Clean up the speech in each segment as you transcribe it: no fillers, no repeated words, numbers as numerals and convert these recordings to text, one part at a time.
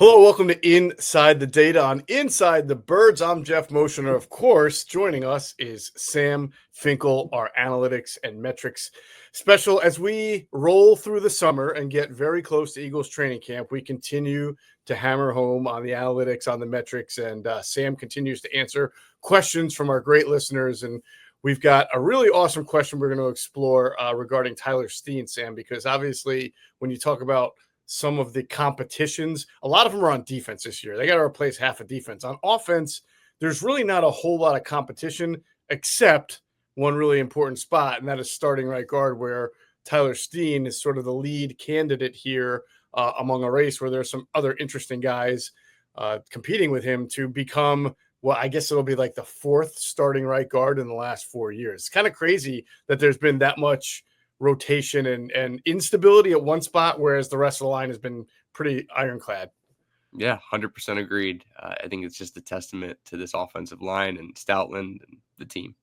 Hello, welcome to Inside the Data on Inside the Birds. I'm Geoff Mosher. Of course, joining us is Sam Finkel, our analytics and metrics special. As we roll through the summer and get very close to Eagles training camp, we continue to hammer home on the analytics, on the metrics, and Sam continues to answer questions from our great listeners. And we've got a really awesome question we're going to explore regarding Tyler Steen, Sam, because obviously when you talk about some of the competitions, a lot of them are on defense this year. They got to replace half of defense. On offense, there's really not a whole lot of competition except one really important spot, and that is starting right guard, where Tyler Steen is sort of the lead candidate here among a race where there's some other interesting guys competing with him to become, well, I guess it'll be like the fourth starting right guard in the last 4 years. It's kind of crazy that there's been that much rotation and instability at one spot, whereas the rest of the line has been pretty ironclad. Yeah, 100% agreed. I think it's just a testament to this offensive line and Stoutland and the team.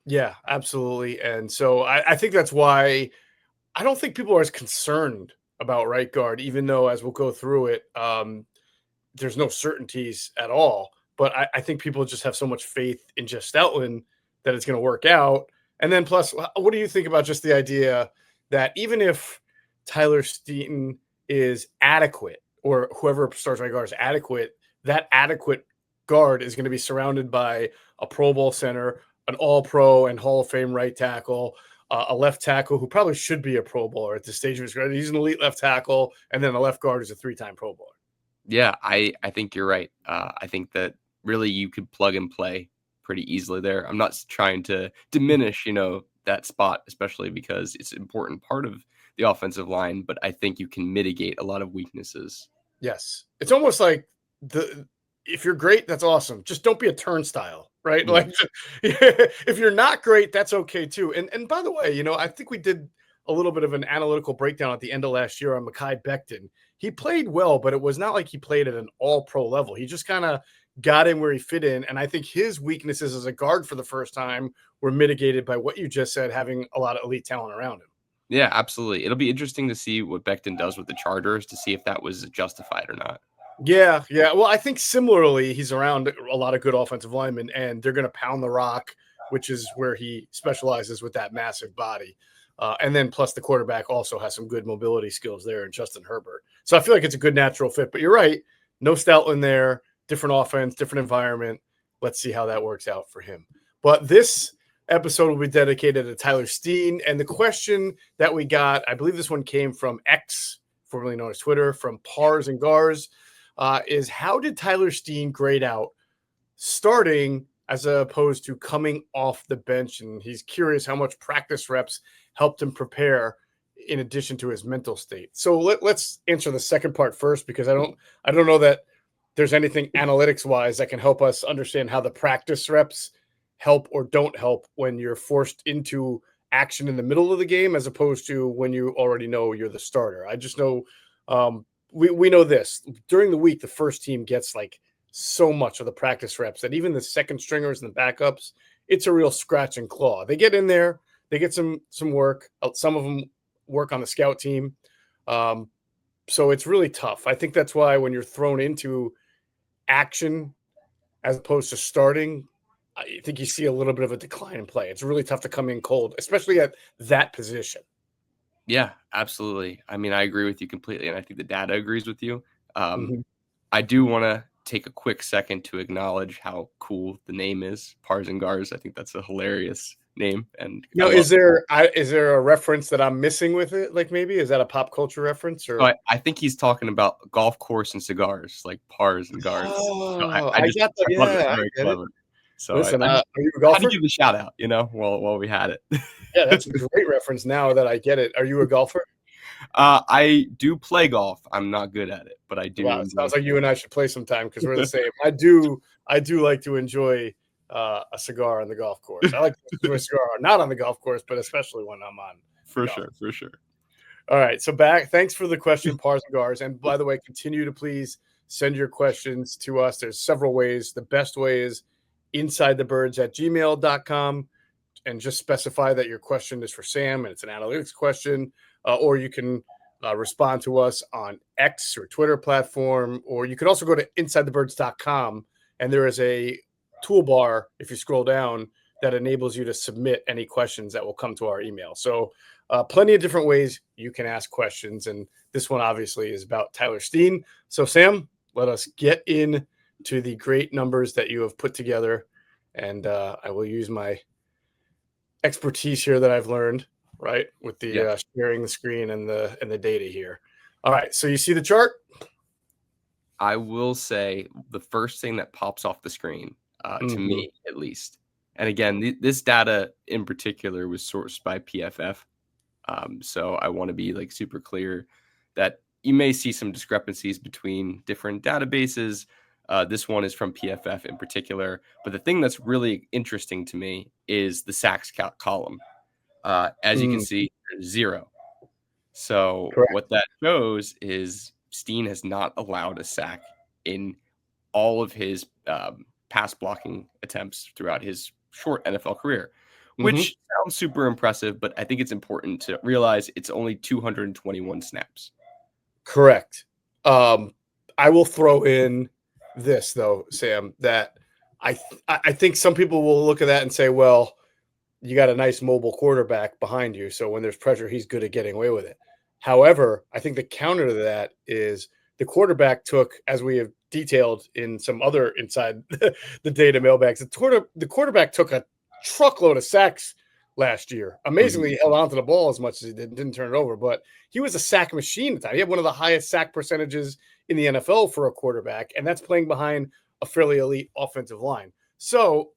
Yeah, absolutely. And so I think that's why I don't think people are as concerned about right guard, even though as we'll go through it, there's no certainties at all. But I think people just have so much faith in JeffStoutland that it's going to work out. And then plus, what do you think about just the idea that even if Tyler Steen is adequate, or whoever starts right guard is adequate, that adequate guard is going to be surrounded by a Pro Bowl center, an All-Pro and Hall of Fame right tackle, a left tackle who probably should be a Pro Bowler at this stage of his career. He's an elite left tackle, and then a left guard is a 3-time Pro Bowler. Yeah, I think you're right. I think that really you could plug and play pretty easily there. I'm not trying to diminish, that spot, especially because it's an important part of the offensive line, but I think you can mitigate a lot of weaknesses. Yes. It's almost like if you're great, that's awesome. Just don't be a turnstile, right? Yeah. Like if you're not great, that's okay too. And by the way, I think we did a little bit of an analytical breakdown at the end of last year on Mekhi Becton. He played well, but it was not like he played at an all-pro level. He just kind of got in where he fit in. And I think his weaknesses as a guard for the first time were mitigated by what you just said, having a lot of elite talent around him. Yeah, absolutely. It'll be interesting to see what Becton does with the Chargers to see if that was justified or not. Yeah. Well, I think similarly, he's around a lot of good offensive linemen, and they're going to pound the rock, which is where he specializes with that massive body. And then plus the quarterback also has some good mobility skills there in Justin Herbert. So I feel like it's a good natural fit. But you're right. No Stoutland there. Different offense, different environment. Let's see how that works out for him. But this episode will be dedicated to Tyler Steen. And the question that we got, I believe this one came from X, formerly known as Twitter, from Pars and Gars, is how did Tyler Steen grade out starting as opposed to coming off the bench? And he's curious how much practice reps helped him prepare in addition to his mental state. So let's answer the second part first, because I don't know that there's anything analytics wise that can help us understand how the practice reps help or don't help when you're forced into action in the middle of the game, as opposed to when you already know you're the starter. I just know we know this during the week, the first team gets like so much of the practice reps that even the second stringers and the backups, it's a real scratch and claw. They get in there, they get some work. Some of them work on the scout team. So it's really tough. I think that's why when you're thrown into action as opposed to starting, I think you see a little bit of a decline in play. It's really tough to come in cold, especially at that position. Yeah, absolutely. I mean, I agree with you completely, and I think the data agrees with you. I do want to take a quick second to acknowledge how cool the name is, Pars and Gars. I think that's a hilarious name. And is there a reference that I'm missing with it? Like maybe is that a pop culture reference? Or I think he's talking about golf course and cigars, like Pars and Gars. Oh, so I got that. Yeah, very clever. So listen, are you a golfer? Had to give a shout out, while we had it. Yeah, that's a great reference. Now that I get it, are you a golfer? I do play golf. I'm not good at it, but I do. Wow, sounds like you and I should play sometime because we're the same. I do like to enjoy a cigar on the golf course. I like to enjoy a cigar not on the golf course, but especially when I'm on. For sure. All right, so thanks for the question, Pars and Gars. And by the way, continue to please send your questions to us. There's several ways. The best way is insidethebirds@gmail.com, and just specify that your question is for Sam and it's an analytics question, or you can respond to us on X or Twitter platform, or you could also go to insidethebirds.com, and there is a toolbar, if you scroll down, that enables you to submit any questions that will come to our email. So plenty of different ways you can ask questions. And this one obviously is about Tyler Steen. So Sam, let us get in to the great numbers that you have put together. And I will use my expertise here that I've learned, right, with the sharing the screen and the data here. All right, so you see the chart? I will say the first thing that pops off the screen, to me at least, and again, this data in particular was sourced by PFF, so I want to be like super clear that you may see some discrepancies between different databases. This one is from PFF in particular, but the thing that's really interesting to me is the sacks column. As you can see, there's 0. So Correct. what that shows is Steen has not allowed a sack in all of his pass blocking attempts throughout his short NFL career, which sounds super impressive, but I think it's important to realize it's only 221 snaps. Correct. I will throw in this, though, Sam, that I think some people will look at that and say, well, you got a nice mobile quarterback behind you, so when there's pressure, he's good at getting away with it. However, I think the counter to that is the quarterback took, as we have detailed in some other inside the data mailbags, the quarterback took a truckload of sacks last year. Amazingly, he held onto the ball as much as he didn't turn it over, but he was a sack machine at the time. He had one of the highest sack percentages in the NFL for a quarterback, and that's playing behind a fairly elite offensive line. So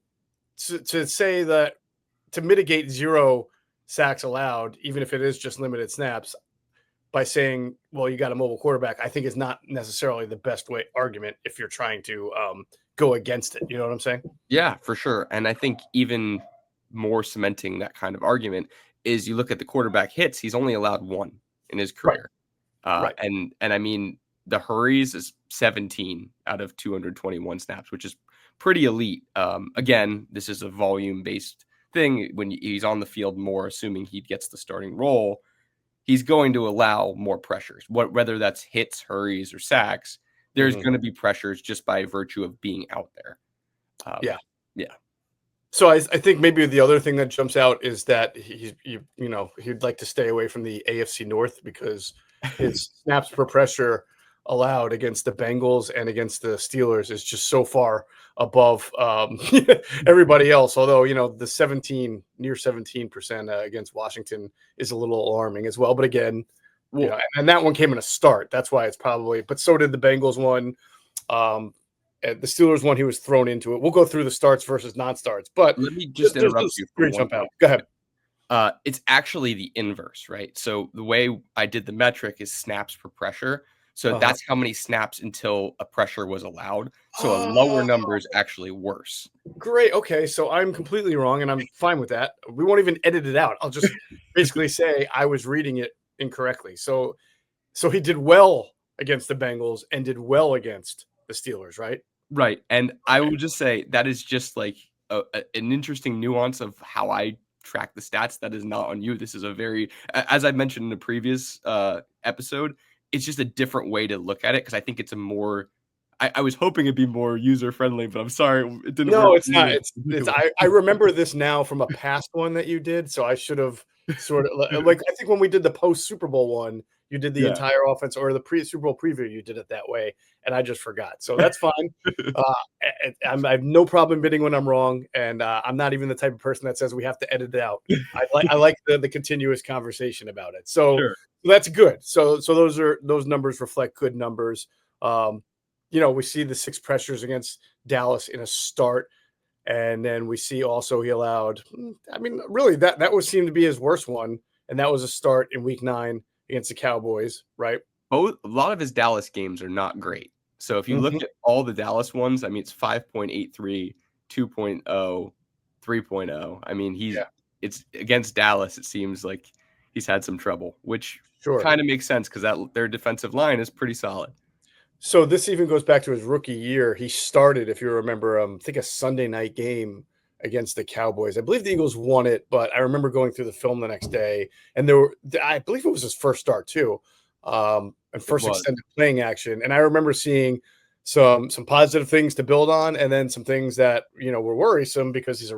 to say that to mitigate 0 sacks allowed, even if it is just limited snaps, by saying, well, you got a mobile quarterback, I think is not necessarily the best way argument if you're trying to go against it. You know what I'm saying? Yeah, for sure. And I think even more cementing that kind of argument is you look at the quarterback hits, he's only allowed 1 in his career. Right. And I mean, the hurries is 17 out of 221 snaps, which is pretty elite. Again, this is a volume-based thing. When he's on the field more, assuming he gets the starting role, he's going to allow more pressures. Whether that's hits, hurries, or sacks, there's going to be pressures just by virtue of being out there. Yeah. So I think maybe the other thing that jumps out is that he'd like to stay away from the AFC North because his snaps per pressure allowed against the Bengals and against the Steelers is just so far above everybody else. Although, the near 17% against Washington is a little alarming as well. But again, and that one came in a start. That's why it's probably, but so did the Bengals one. And the Steelers one, he was thrown into it. We'll go through the starts versus non-starts, but let me just interrupt you for one jump out. Go ahead. It's actually the inverse, right? So the way I did the metric is snaps per pressure. So that's how many snaps until a pressure was allowed. So a lower number is actually worse. Great. Okay. So I'm completely wrong, and I'm fine with that. We won't even edit it out. I'll just basically say I was reading it incorrectly. So he did well against the Bengals and did well against the Steelers, right? Right. And I would just say that is just like an interesting nuance of how I track the stats. That is not on you. This is a very, as I mentioned in the previous episode, it's just a different way to look at it because I think it's a more, I was hoping it'd be more user friendly, but I'm sorry it didn't. No, it's not. It's I remember this now from a past one that you did, so I should have sort of like I think when we did the post Super Bowl one, you did the entire offense, or the Super Bowl preview, you did it that way, and I just forgot. So that's fine. I have no problem admitting when I'm wrong, and I'm not even the type of person that says we have to edit it out. I like the continuous conversation about it. So that's good. So those numbers reflect good numbers. We see the 6 pressures against Dallas in a start. And then we see also he allowed, really that would seem to be his worst one. And that was a start in week 9 against the Cowboys, right? A lot of his Dallas games are not great. So if you look at all the Dallas ones, it's 5.83, 2.0, 3.0. It's against Dallas. It seems like he's had some trouble, which kind of makes sense because their defensive line is pretty solid. So this even goes back to his rookie year. He started, if you remember, I think a Sunday night game against the Cowboys. I believe the Eagles won it, but I remember going through the film the next day, and I believe it was his first start too. and It first was. extended playing action. And I remember seeing some positive things to build on, and then some things that were worrisome because he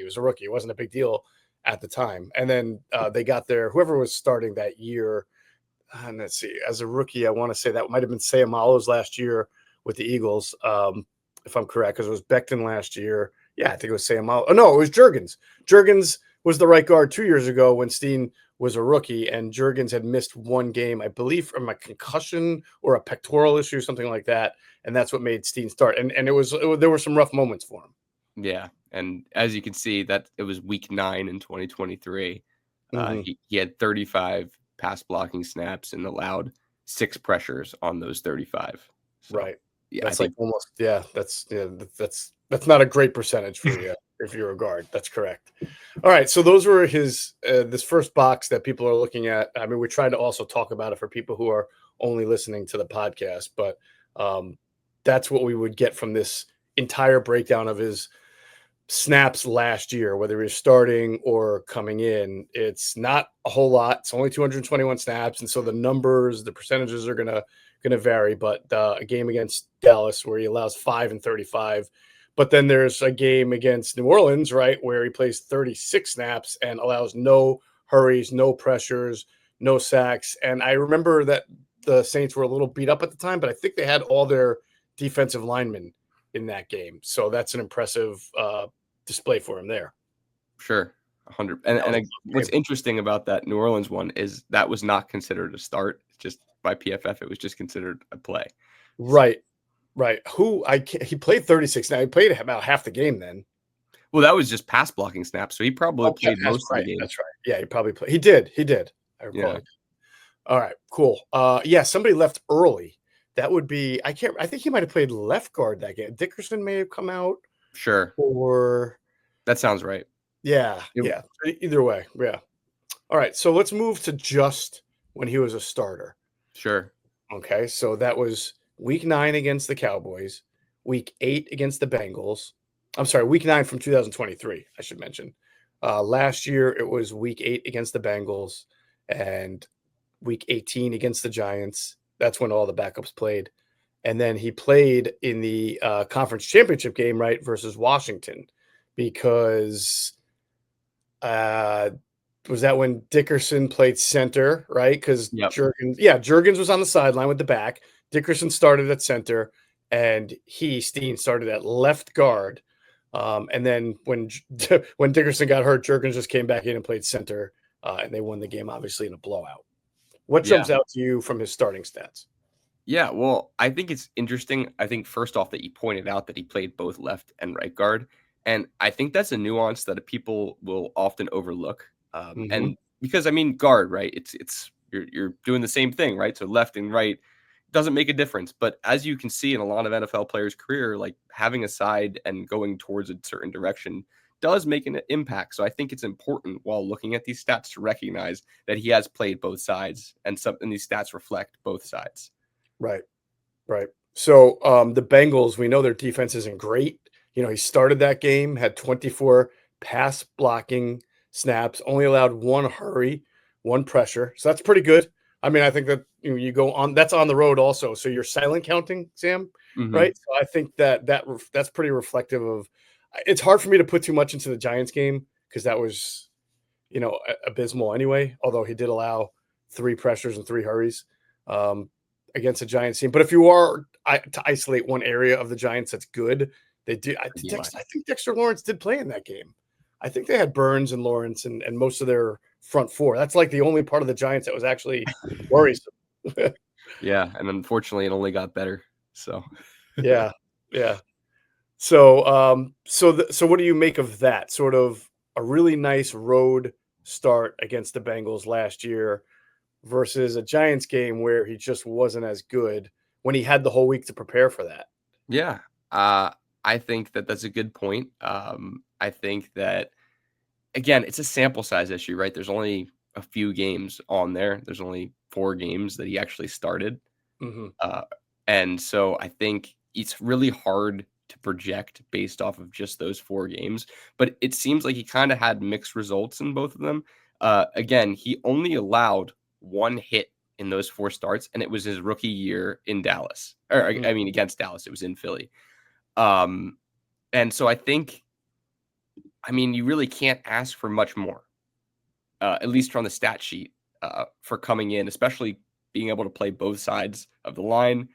was a rookie. It wasn't a big deal at the time. And then they got there. Whoever was starting that year, and let's see, as a rookie, I want to say that might have been Sayamalo's last year with the Eagles, if I'm correct, because it was Becton last year. Yeah, I think it was Sayamalo. Oh no, it was Jurgens. Jurgens was the right guard 2 years ago when Steen was a rookie, and Jurgens had missed one game, I believe, from a concussion or a pectoral issue, something like that, and that's what made Steen start. And there were some rough moments for him. Yeah, and as you can see, that it was week 9 in 2023. Mm-hmm. He had 35 pass blocking snaps and allowed 6 pressures on those 35. So, Right. yeah, I That's like think almost, yeah, that's not a great percentage for you if you're a guard. That's correct. All right. So those were this first box that people are looking at. I mean, we tried to also talk about it for people who are only listening to the podcast, but that's what we would get from this entire breakdown of his snaps last year, whether he was starting or coming in. It's not a whole lot. It's only 221 snaps, and so the numbers, the percentages are gonna vary. But a game against Dallas where he allows 5 and 35, but then there's a game against New Orleans, right, where he plays 36 snaps and allows no hurries, no pressures, no sacks. And I remember that the Saints were a little beat up at the time, but I think they had all their defensive linemen in that game. So that's an impressive display for him there. sure 100. That was a What's game. interesting about that New Orleans one is that was not considered a start. Just by PFF, it was just considered a play. So, Right, right. He played 36. Now he played about half the game then. well, that was just pass blocking snaps, so he probably Oh, played that's most of the right. game. That's right. Yeah, he probably played. He did. He did. I recall. Yeah, All right, cool. Yeah, somebody left early. That would be, I can't, I think he might have played left guard that game. Dickerson may have come out, sure. or That sounds right. yeah, It- yeah. Either way, yeah. All right, so let's move to just when he was a starter. sure. Okay, so that was week 9 against the Cowboys, week 8 against the Bengals. I'm sorry, week 9 from 2023, I should mention. Last year, it was week 8 against the Bengals and week 18 against the Giants. That's when all the backups played. And then he played in the conference championship game, right, versus Washington, because was that when Dickerson played center, right? Because Yep. Jurgens was on the sideline with the back. Dickerson started at center, and Steen started at left guard. And then when when Dickerson got hurt, Jurgens just came back in and played center, and they won the game, obviously, in a blowout. What Yeah. jumps out to you from his starting stats? Yeah, well, I think it's interesting. I think first off that you pointed out that he played both left and right guard, and I think that's a nuance that people will often overlook. Mm-hmm. And because I mean, guard, right? It's you're doing the same thing, right? So left and right doesn't make a difference. But as you can see in a lot of NFL players' career, like having a side and going towards a certain direction does make an impact. So I think it's important while looking at these stats to recognize that he has played both sides, and these stats reflect both sides. Right. Right. So the Bengals, we know their defense isn't great. He started that game, had 24 pass blocking snaps, only allowed one hurry, one pressure. So that's pretty good. I mean, I think that you go on. That's on the road also. So you're silent counting, Sam, Hmm. right? So I think that's pretty reflective of. It's hard for me to put too much into the Giants game because that was, abysmal anyway. Although he did allow 3 pressures and 3 hurries. Um, Against a Giants team. But if you are to isolate one area of the Giants that's good, they do. I think Dexter Lawrence did play in that game. I think they had Burns and Lawrence and most of their front four. That's like the only part of the Giants that was actually worrisome. Yeah, and unfortunately, it only got better. So, Yeah, yeah. So what do you make of that? Sort of a really nice road start against the Bengals last year versus a Giants game where he just wasn't as good when he had the whole week to prepare for that. yeah, I think that that's a good point. I think that again, it's a sample size issue, right? There's only a few games on there. There's only 4 games that he actually started, Mhm. uh, and so I think it's really hard to project based off of just those 4 games. But it seems like he kind of had mixed results in both of them. Again, he only allowed 1 hit in those 4 starts, and it was his rookie year in Dallas. Or I mean, against Dallas, it was in Philly. And so I think, I mean, you really can't ask for much more, at least from the stat sheet, for coming in, especially being able to play both sides of the line.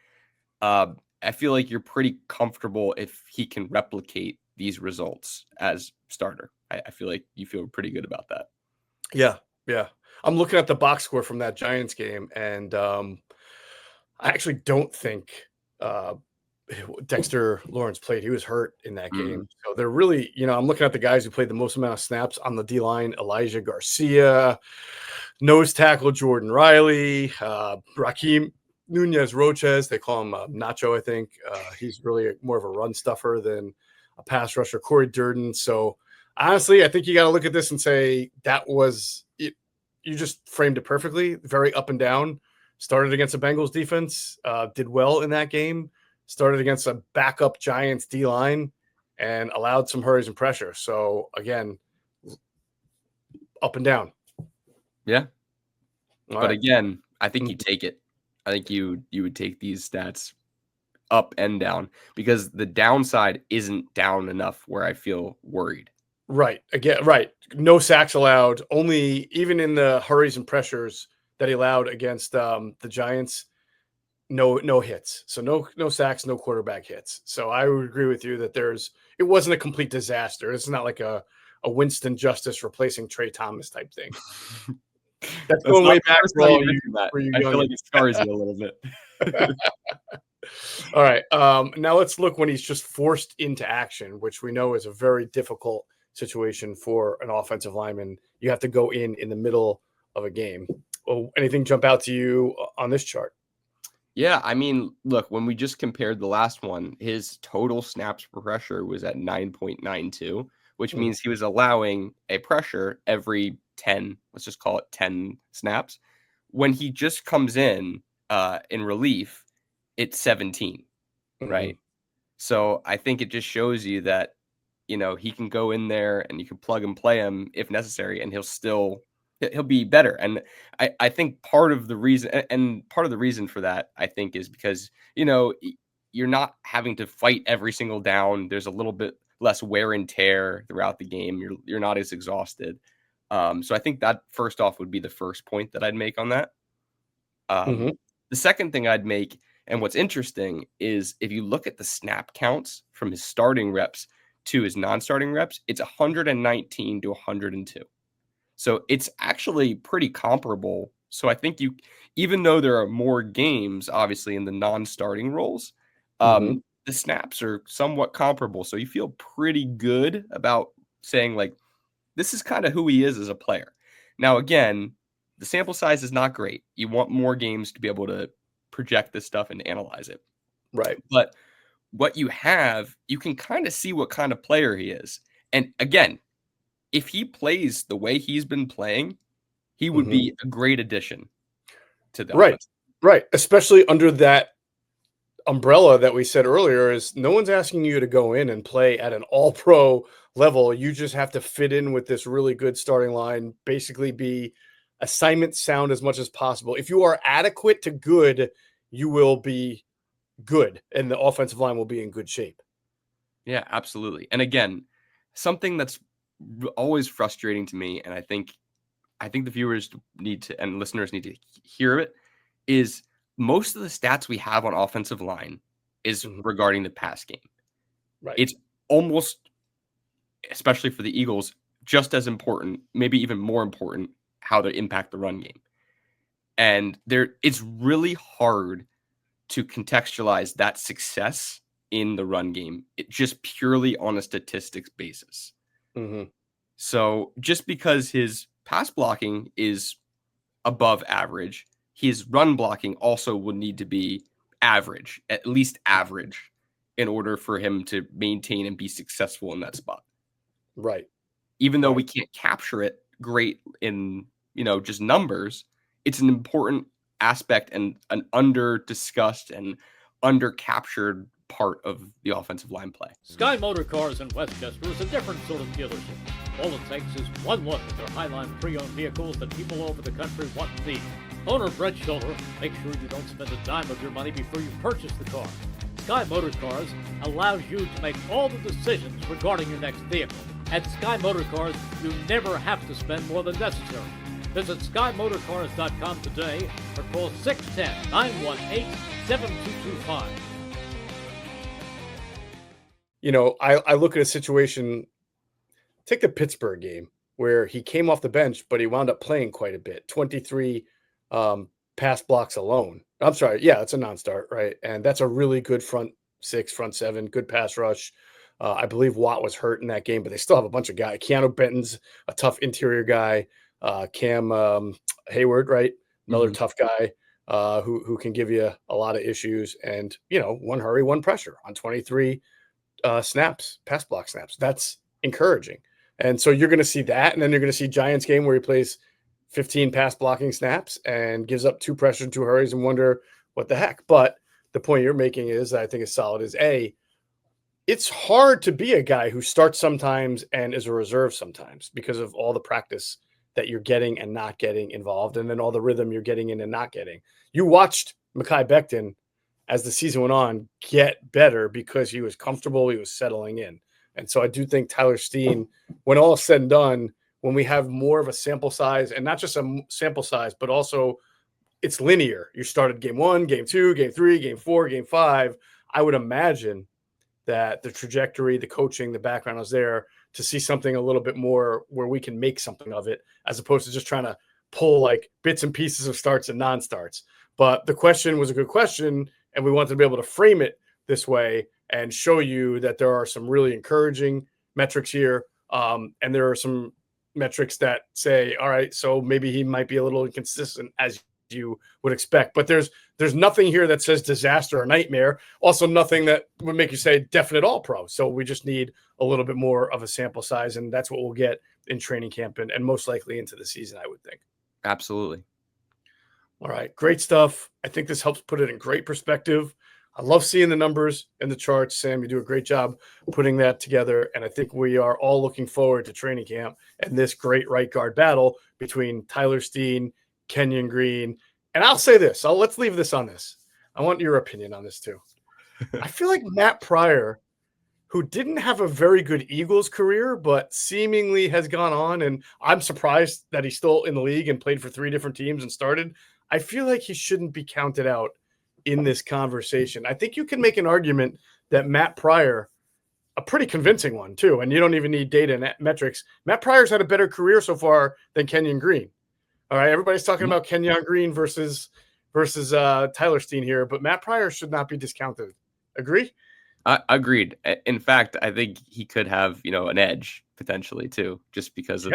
I feel like you're pretty comfortable if he can replicate these results as starter. I feel like you feel pretty good about that. Yeah. I'm looking at the box score from that Giants game, and I actually don't think Dexter Lawrence played. He was hurt in that game. So they're really, I'm looking at the guys who played the most amount of snaps on the D-line: Elijah Garcia, nose tackle Jordan Riley, Raheem Nunez Roches. They call him Nacho, I think. He's really more of a run stuffer than a pass rusher. Corey Durden. So honestly, I think you got to look at this and say that was it. You just framed it perfectly. Very up and down. Started against the Bengals defense, did well in that game. Started against a backup Giants D-line and allowed some hurries and pressure. So again, up and down. Yeah. But again, I think you take it. I think you would take these stats up and down, because the downside isn't down enough where I feel worried. Right. Again, right. No sacks allowed. Only, even in the hurries and pressures that he allowed against the Giants, no hits. So no sacks, no quarterback hits. So I would agree with you that it wasn't a complete disaster. It's not like a Winston Justice replacing Trey Thomas type thing. That's going way back for all you. I feel like it scars you a little bit. All right. Now let's look when he's just forced into action, which we know is a very difficult situation for an offensive lineman. You have to go in the middle of a game. Well, anything jump out to you on this chart? Yeah, I mean, look, when we just compared the last one, his total snaps per pressure was at 9.92, which means he was allowing a pressure every 10, let's just call it 10 snaps. When he just comes in relief, it's 17, right? So I think it just shows you that, he can go in there and you can plug and play him if necessary, and he'll be better. And I think part of the reason for that, I think, is because, you're not having to fight every single down. There's a little bit less wear and tear throughout the game. You're not as exhausted. So I think that first off would be the first point that I'd make on that. The second thing I'd make, and what's interesting, is if you look at the snap counts from his starting reps to his non-starting reps, it's 119 to 102. So it's actually pretty comparable. So I think even though there are more games, obviously, in the non-starting roles, the snaps are somewhat comparable. So you feel pretty good about saying, like, this is kind of who he is as a player. Now, again, the sample size is not great. You want more games to be able to project this stuff and analyze it. Right. But what you have, you can kind of see what kind of player he is. And again, if he plays the way he's been playing, he would be a great addition to the offense. Right. Especially under that umbrella that we said earlier, is no one's asking you to go in and play at an all-pro level. You just have to fit in with this really good starting line, basically be assignment sound as much as possible. If you are adequate to good, you will be good, and the offensive line will be in good shape. Yeah, absolutely. And again, something that's always frustrating to me, and I think the viewers and listeners need to hear it, is most of the stats we have on offensive line is regarding the pass game. Right. It's almost, especially for the Eagles, just as important, maybe even more important, how they impact the run game. And it's really hard to contextualize that success in the run game, just purely on a statistics basis. So just because his pass blocking is above average, his run blocking also would need to be average, at least average, in order for him to maintain and be successful in that spot. Right. Even though we can't capture it great in, just numbers, it's an important aspect and an under-discussed and under-captured part of the offensive line play. Sky Motor Cars in Westchester is a different sort of dealership. All it takes is one look at their Highline pre-owned vehicles that people all over the country want and need. Owner Brett Schulter, make sure you don't spend a dime of your money before you purchase the car. Sky Motor Cars allows you to make all the decisions regarding your next vehicle. At Sky Motor Cars, you never have to spend more than necessary. Visit SkyMotorCars.com today or call 610-918-7225. You know, I look at a situation, take the Pittsburgh game where he came off the bench, but he wound up playing quite a bit, 23 pass blocks alone. I'm sorry. Yeah, it's a non-start, right? And that's a really good front six, front seven, good pass rush. I believe Watt was hurt in that game, but they still have a bunch of guys. Keanu Benton's a tough interior guy. Cam Hayward, right? Another tough guy who can give you a lot of issues. And, you know, one hurry, one pressure on 23 snaps, pass block snaps. That's encouraging. And so you're going to see that. And then you're going to see Giants game where he plays 15 pass blocking snaps and gives up 2 pressure, 2 hurries and wonder what the heck. But the point you're making is, I think is solid, is it's hard to be a guy who starts sometimes and is a reserve sometimes because of all the practice that you're getting and not getting involved, and then all the rhythm you're getting in and not getting. You watched Mekhi Becton as the season went on get better because he was comfortable, he was settling in. And so I do think Tyler Steen, when all is said and done, when we have more of a sample size, and not just a sample size, but also it's linear. You started game 1, game 2, game 3, game 4, game 5. I would imagine that the trajectory, the coaching, the background was there to see something a little bit more where we can make something of it, as opposed to just trying to pull like bits and pieces of starts and non-starts. But the question was a good question, and we wanted to be able to frame it this way and show you that there are some really encouraging metrics here. And there are some metrics that say, all right, so maybe he might be a little inconsistent as you would expect, but there's nothing here that says disaster or nightmare. Also nothing that would make you say definite all pro. So we just need a little bit more of a sample size, and that's what we'll get in training camp and most likely into the season, I would think. Absolutely. All right. Great stuff. I think this helps put it in great perspective. I love seeing the numbers and the charts. Sam, you do a great job putting that together. And I think we are all looking forward to training camp and this great right guard battle between Tyler Steen, Kenyon Green. And I'll say this. Let's leave this on this. I want your opinion on this too. I feel like Matt Pryor, who didn't have a very good Eagles career, but seemingly has gone on, and I'm surprised that he's still in the league and played for 3 different teams and started. I feel like he shouldn't be counted out in this conversation. I think you can make an argument that Matt Pryor, a pretty convincing one too, and you don't even need data and metrics. Matt Pryor's had a better career so far than Kenyon Green. All right, everybody's talking about Kenyon Green versus Tyler Steen here, but Matt Pryor should not be discounted. Agree? Agreed. In fact, I think he could have, an edge potentially too, just because of,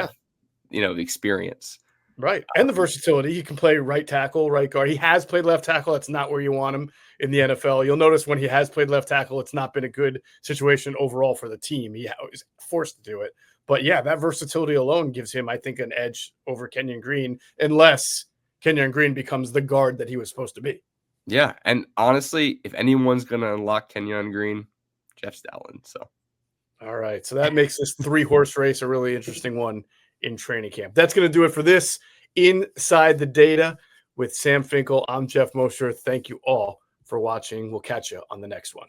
the experience. Right. And the versatility. He can play right tackle, right guard. He has played left tackle. That's not where you want him in the NFL. You'll notice when he has played left tackle, it's not been a good situation overall for the team. He was forced to do it. But yeah, that versatility alone gives him, I think, an edge over Kenyon Green, unless Kenyon Green becomes the guard that he was supposed to be. Yeah. And honestly, if anyone's going to unlock Kenyon Green, JeffStoutland. So. All right. So that makes this 3-horse race a really interesting one in training camp. That's going to do it for this Inside the Data with Sam Finkel. I'm Geoff Mosher. Thank you all for watching. We'll catch you on the next one.